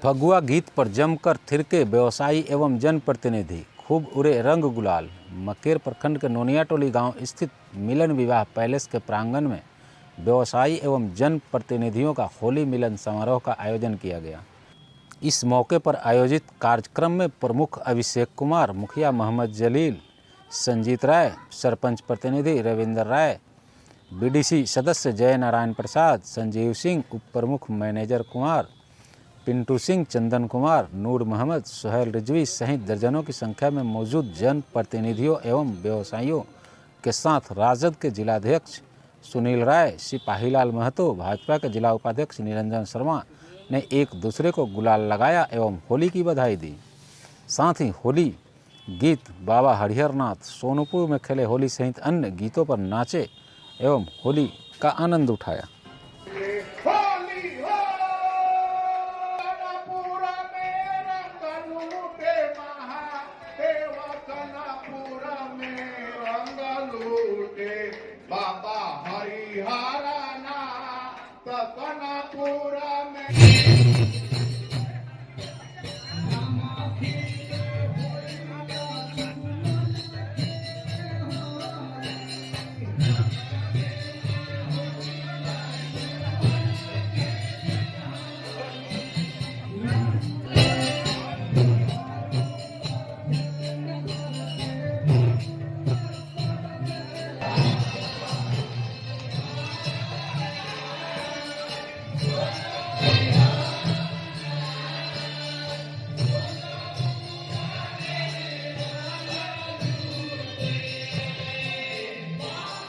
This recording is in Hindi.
फगुआ गीत पर जमकर थिरके व्यवसायी एवं जनप्रतिनिधि, खूब उड़े रंग गुलाल। मकेर प्रखंड के नोनिया टोली गांव स्थित मिलन विवाह पैलेस के प्रांगण में व्यवसायी एवं जनप्रतिनिधियों का होली मिलन समारोह का आयोजन किया गया। इस मौके पर आयोजित कार्यक्रम में प्रमुख अभिषेक कुमार, मुखिया मोहम्मद जलील, संजीत राय, सरपंच प्रतिनिधि रविंदर राय, बीडीसी सदस्य जय नारायण प्रसाद, संजीव सिंह, उप प्रमुख मैनेजर कुमार, पिंटू सिंह, चंदन कुमार, नूर मोहम्मद, सुहेल रिजवी सहित दर्जनों की संख्या में मौजूद जनप्रतिनिधियों एवं व्यवसायियों के साथ राजद के जिलाध्यक्ष सुनील राय, सिपाहीलाल महतो, भाजपा के जिला उपाध्यक्ष निरंजन शर्मा ने एक दूसरे को गुलाल लगाया एवं होली की बधाई दी। साथ ही होली गीत बाबा हरिहरनाथ सोनपुर में खेले होली सहित अन्य गीतों पर नाचे एवं होली का आनंद उठाया। बाबा हरिहरनाथ कनपुर में